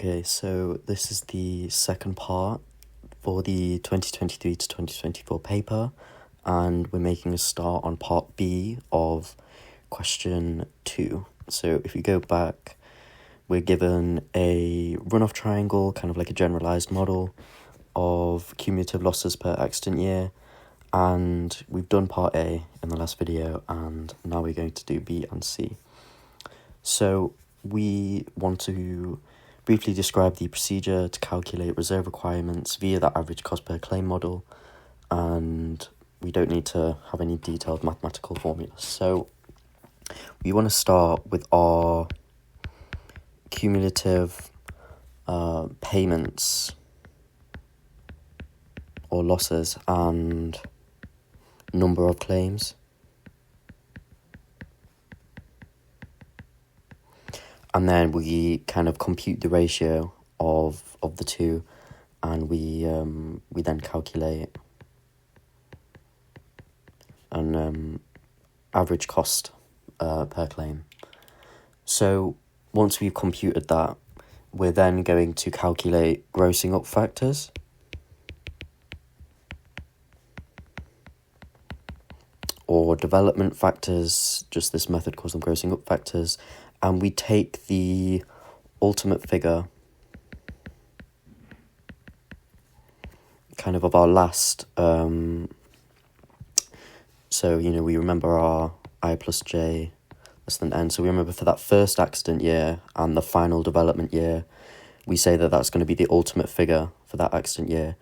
Okay, so this is the second part for the 2023 to 2024 paper, and we're making a start on part B of question 2. So if you go back, we're given a runoff triangle, kind of like a generalized model of cumulative losses per accident year, and we've done part A in the last video, and now we're going to do B and C. So we want to briefly describe the procedure to calculate reserve requirements via the average cost per claim model, and we don't need to have any detailed mathematical formulas. So we want to start with our cumulative payments or losses and number of claims. And then we kind of compute the ratio of the two, and we then calculate an average cost per claim. So once we've computed that, we're then going to calculate grossing up factors. Or development factors, just this method calls them grossing up factors, and we take the ultimate figure kind of our last, so, we remember our I plus j less than n, so we remember for that first accident year and the final development year, we say that that's going to be the ultimate figure for that accident year,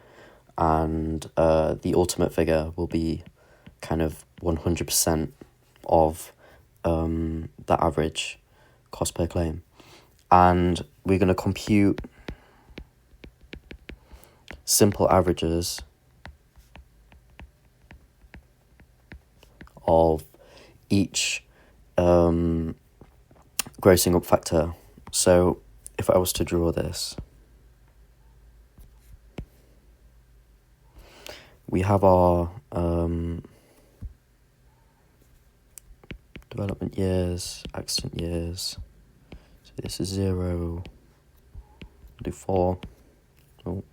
and the ultimate figure will be kind of 100% of the average cost per claim. And we're going to compute simple averages of each grossing up factor. So if I was to draw this, we have our development years, accident years. So this is 0, do 4. Oh.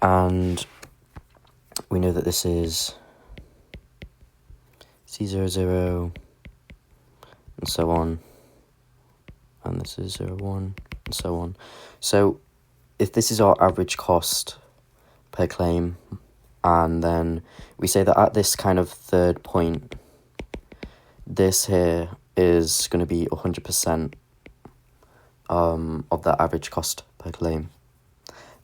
And we know that this is C00 and so on. And this is 01 and so on. So if this is our average cost per claim, and then we say that at this kind of third point, this here is going to be 100% of the average cost per claim.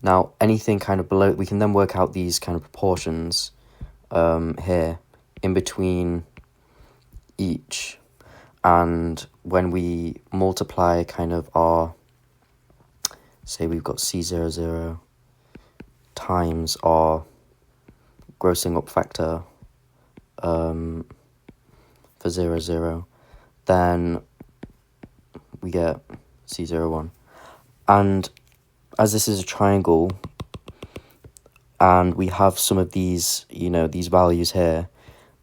Now, anything kind of below, we can then work out these kind of proportions here in between each, and when we multiply kind of our, say we've got C00 times our grossing up factor for 00, then we get C01. And as this is a triangle, and we have some of these, these values here,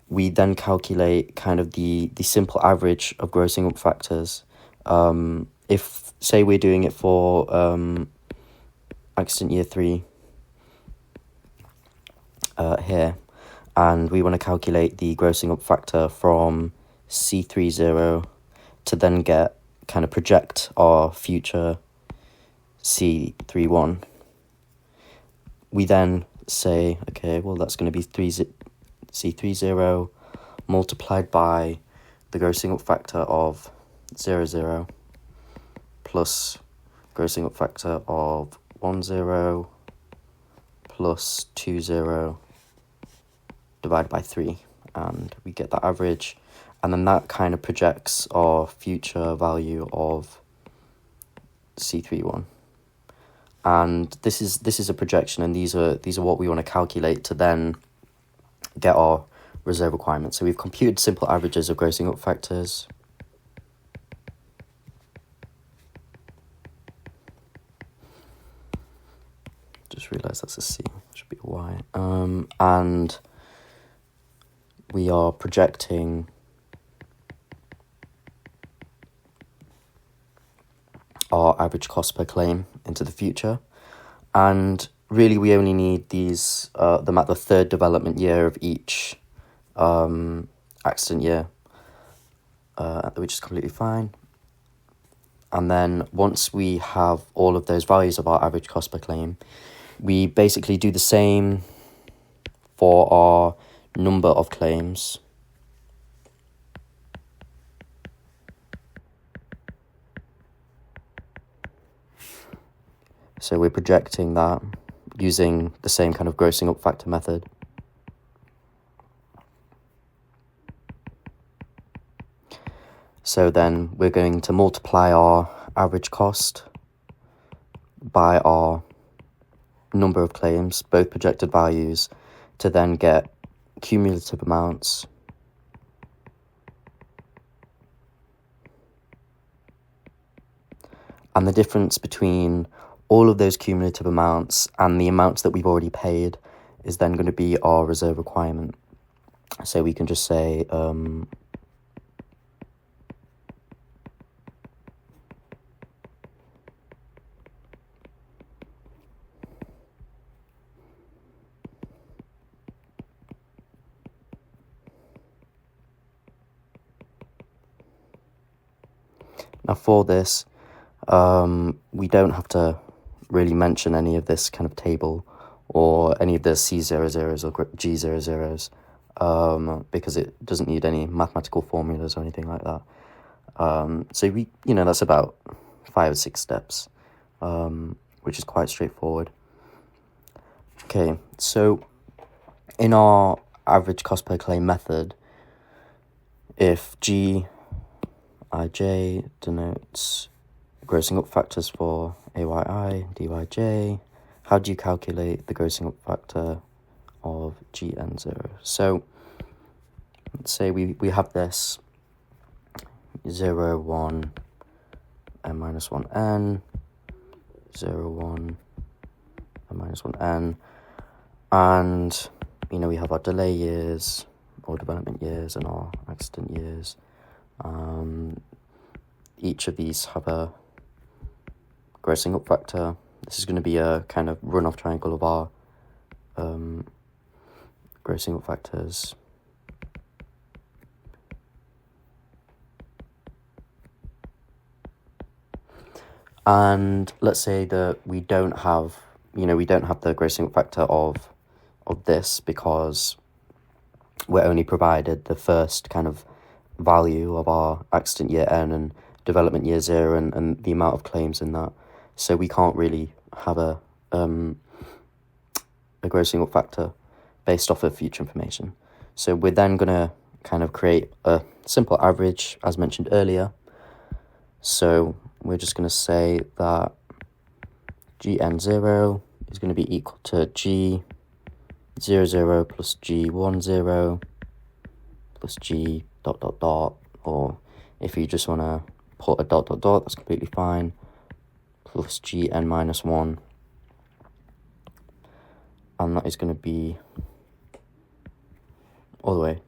we then calculate kind of the simple average of grossing up factors. If, say, we're doing it for accident year 3 here, and we want to calculate the grossing up factor from C30 to then get kind of project our future C31. We then say, okay, well, that's going to be C30 multiplied by the grossing up factor of 00 plus grossing up factor of 10 plus 20 divided by 3, and we get that average, and then that kind of projects our future value of C31. And this is a projection, and these are what we want to calculate to then get our reserve requirements. So we've computed simple averages of grossing up factors. Just realised that's a C, it should be a Y. And we are projecting our average cost per claim into the future. And really we only need these, them at the third development year of each accident year, which is completely fine. And then once we have all of those values of our average cost per claim, we basically do the same for our number of claims. So we're projecting that using the same kind of grossing up factor method. So then we're going to multiply our average cost by our number of claims, both projected values, to then get cumulative amounts. And the difference between all of those cumulative amounts and the amounts that we've already paid is then going to be our reserve requirement. So we can just say now for this, we don't have to really mention any of this kind of table or any of the C00s or G00s, because it doesn't need any mathematical formulas or anything like that. So we, that's about 5 or 6 steps, which is quite straightforward. Okay, so in our average cost per claim method, if Gij denotes grossing up factors for AYI, DYJ, how do you calculate the grossing up factor of GN0? So let's say we have this 0, 1, n minus 1n, 0, 1, n minus 1n, and we have our delay years, or development years, and our accident years. Each of these have a grossing up factor. This is going to be a kind of run-off triangle of our grossing up factors. And let's say that we don't have the grossing up factor of this, because we're only provided the first kind of value of our accident year N and development year 0 and the amount of claims in that. So we can't really have a grossing up factor based off of future information. So we're then going to kind of create a simple average, as mentioned earlier. So we're just going to say that GN0 is going to be equal to G00 plus G10 plus G ... or if you just want to put a ... that's completely fine, plus Gn minus 1, and that is going to be all the way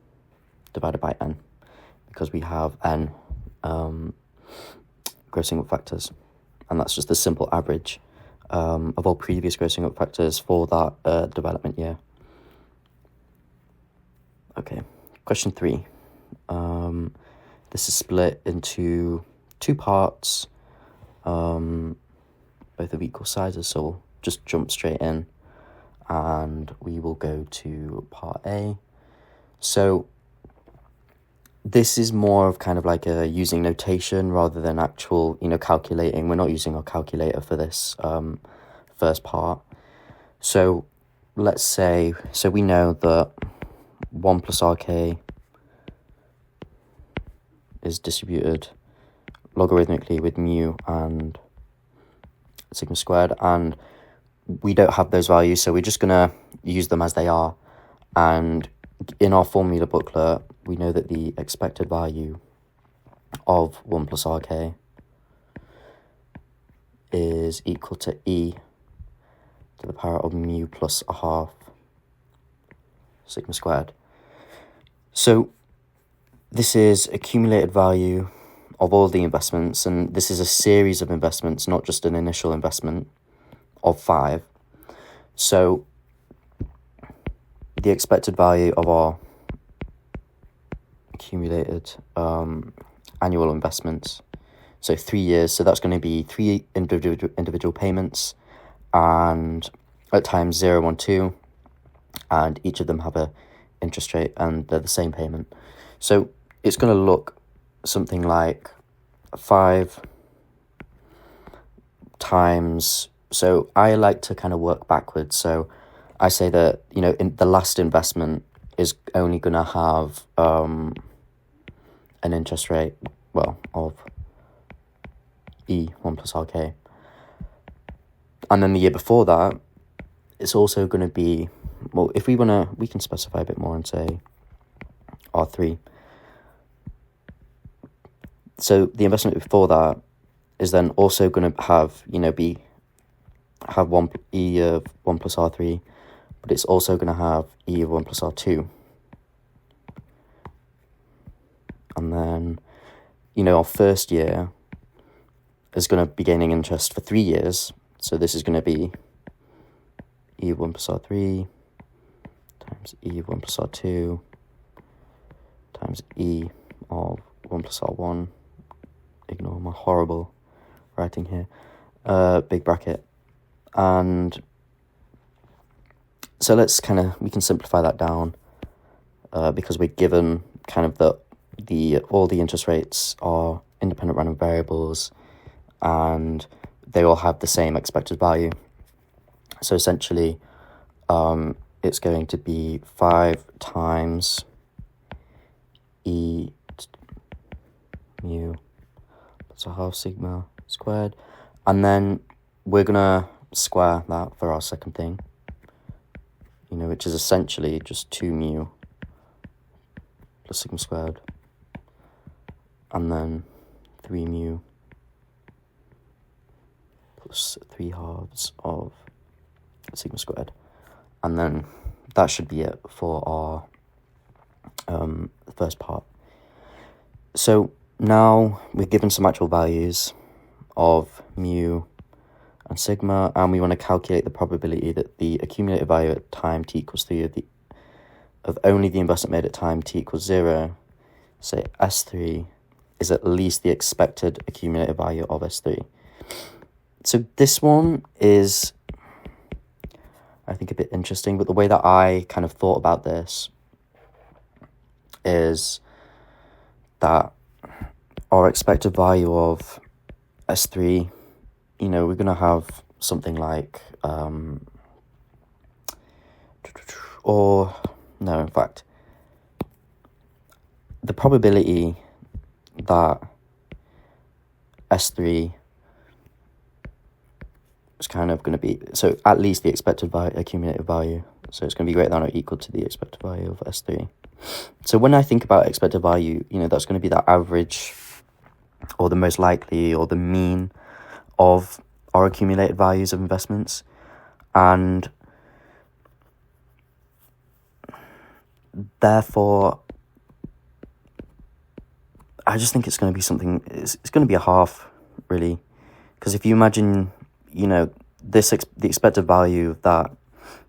divided by n, because we have n grossing up factors, and that's just the simple average of all previous grossing up factors for that development year. Okay, question 3. This is split into 2 parts, both of equal sizes, so we'll just jump straight in and we will go to part A. So this is more of kind of like a using notation rather than actual, calculating. We're not using our calculator for this first part. So let's say, we know that 1 plus RK is distributed logarithmically with mu and sigma squared, and we don't have those values, so we're just going to use them as they are. And in our formula booklet, we know that the expected value of 1 plus RK is equal to E to the power of mu plus a half sigma squared. So this is accumulated value of all the investments, and this is a series of investments, not just an initial investment of 5. So the expected value of our accumulated annual investments, so 3 years, so that's going to be 3 individual payments, and at times 0, 1, 2, and each of them have a interest rate, and they're the same payment. So it's going to look something like 5 times, so I like to kind of work backwards. So I say that, in the last investment is only going to have an interest rate, of E1 plus RK. And then the year before that, it's also going to be, if we want to, we can specify a bit more and say R3. So the investment before that is then also going to have, have E of 1 plus R3, but it's also going to have E of 1 plus R2. And then, our first year is going to be gaining interest for 3 years. So this is going to be E of 1 plus R3 times E of 1 plus R2 times E of 1 plus R1. Ignore my horrible writing here. Big bracket. And so we can simplify that down because we're given kind of all the interest rates are independent random variables, and they all have the same expected value. So essentially, it's going to be 5 times E mu plus a half sigma squared, and then we're gonna square that for our second thing, which is essentially just 2 mu plus sigma squared, and then 3 mu plus 3 halves of sigma squared. And then that should be it for our first part. So now we're given some actual values of mu and sigma, and we want to calculate the probability that the accumulated value at time t equals 3 of only the investment made at time t equals 0, say S3, is at least the expected accumulated value of S3. So this one is, I think, a bit interesting, but the way that I kind of thought about this is that our expected value of S3, we're going to have something like, in fact, the probability that S3 is kind of going to be, so at least the expected value, accumulated value, so it's going to be greater than or equal to the expected value of S3. So when I think about expected value, that's going to be that average or the most likely or the mean of our accumulated values of investments. And therefore, I just think it's going to be something, it's going to be a half, really. Because if you imagine, the expected value of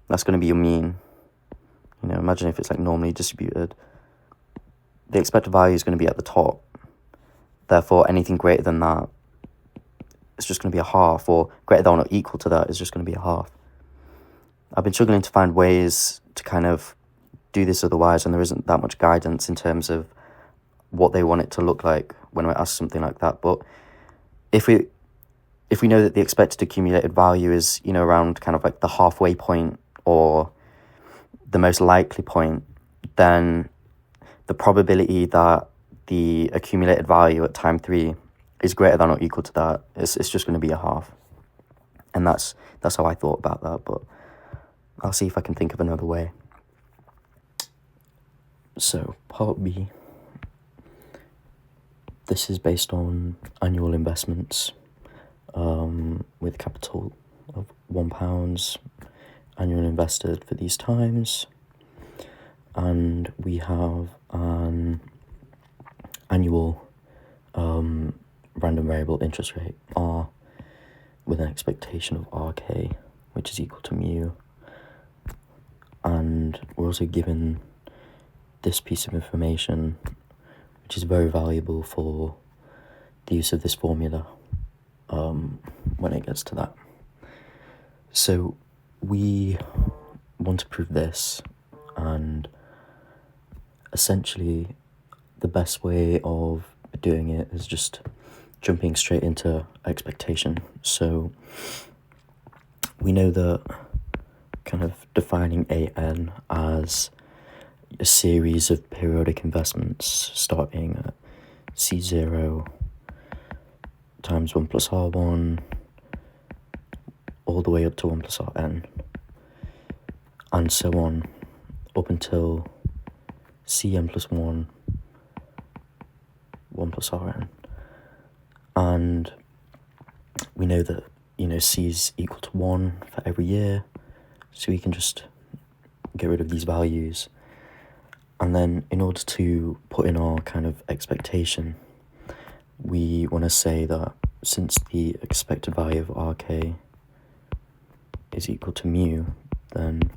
that's going to be your mean. Imagine if it's like normally distributed. The expected value is going to be at the top. Therefore, anything greater than that is just going to be a half, or greater than or equal to that is just going to be a half. I've been struggling to find ways to kind of do this otherwise, and there isn't that much guidance in terms of what they want it to look like when I ask something like that. But if we know that the expected accumulated value is, around kind of like the halfway point or the most likely point, then the probability that the accumulated value at time 3 is greater than or equal to that, it's just going to be a half. And that's how I thought about that, but I'll see if I can think of another way. So, part B. This is based on annual investments with capital of £1 annual invested for these times. And we have an annual random variable interest rate R with an expectation of RK, which is equal to mu. And we're also given this piece of information, which is very valuable for the use of this formula when it gets to that. So we want to prove this, and essentially the best way of doing it is just jumping straight into expectation. So we know that kind of defining AN as a series of periodic investments starting at C0 times 1 plus R1 all the way up to 1 plus Rn, and so on up until Cn plus 1 plus Rn. And we know that, C is equal to 1 for every year, so we can just get rid of these values. And then in order to put in our kind of expectation, we want to say that since the expected value of RK is equal to mu, then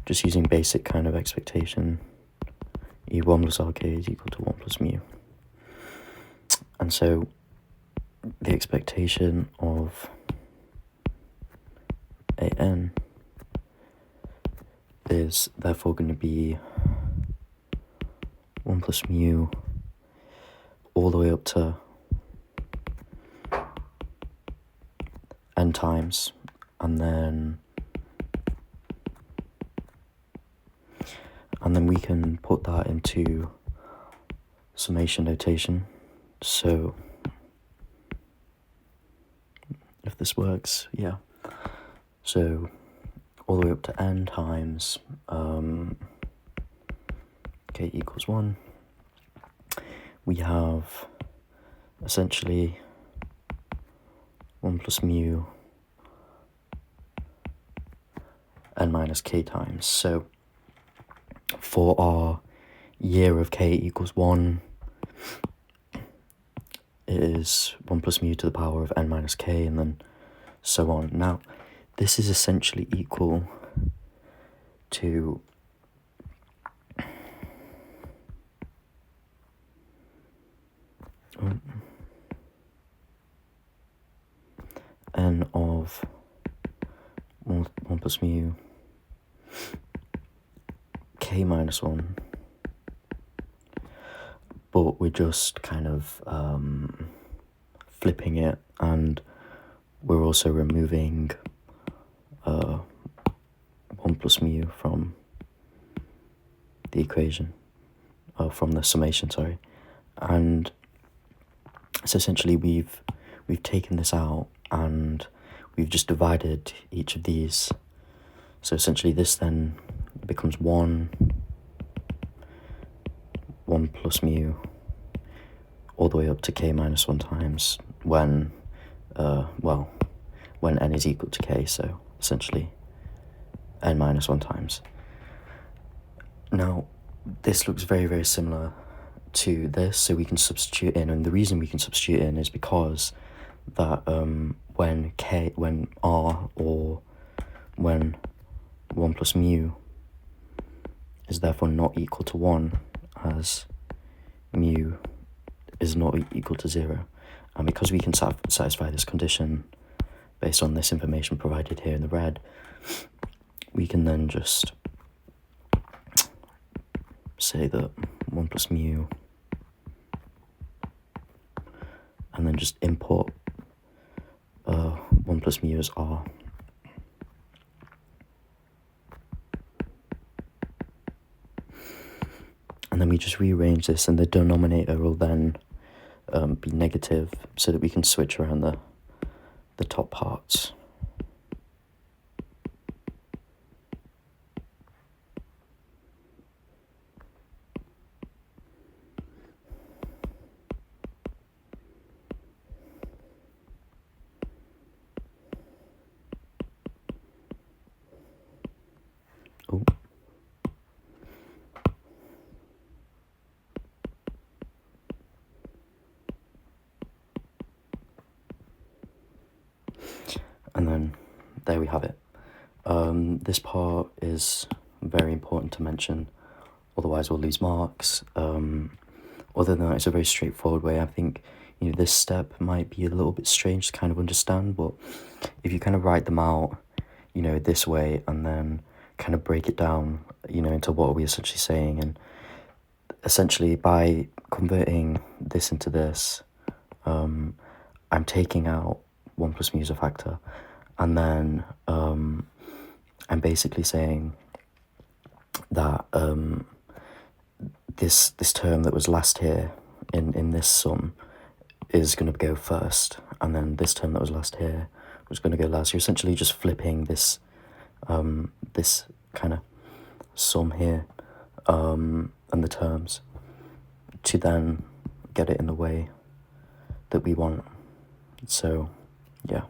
just using basic kind of expectation, E1 plus RK is equal to 1 plus mu. And so the expectation of AN is therefore going to be 1 plus mu all the way up to n times, and then we can put that into summation notation. So if this works, yeah. So all the way up to n times k equals 1, we have essentially 1 plus mu n minus k times. So for our year of k equals 1, it is 1 plus mu to the power of n minus k, and then so on. Now, this is essentially equal to n of 1 plus mu k minus 1, but we're just kind of flipping it, and we're also removing 1 plus mu from the equation, from the summation, sorry. And so essentially we've taken this out and we've just divided each of these. So essentially this then becomes 1 plus mu all the way up to k minus 1 times when n is equal to k, so essentially n minus 1 times. Now, this looks very, very similar to this, so we can substitute in, and the reason we can substitute in is because that when r, or when 1 plus mu is therefore not equal to 1, as mu is not equal to 0, and because we can satisfy this condition based on this information provided here in the red, we can then just say that 1 plus mu, and then just input 1 plus mu as r. And then we just rearrange this, and the denominator will then be negative, so that we can switch around the top parts. Oh. And then there we have it. This part is very important to mention, otherwise we'll lose marks. Other than that, it's a very straightforward way. I think, this step might be a little bit strange to kind of understand, but if you kind of write them out, this way, and then kind of break it down, into what are we essentially saying, and essentially by converting this into this, I'm taking out 1 plus mu as a factor, and then I'm basically saying that this term that was last here in this sum is going to go first, and then this term that was last here was going to go last. You're essentially just flipping this this kind of sum here and the terms to then get it in the way that we want. So yeah.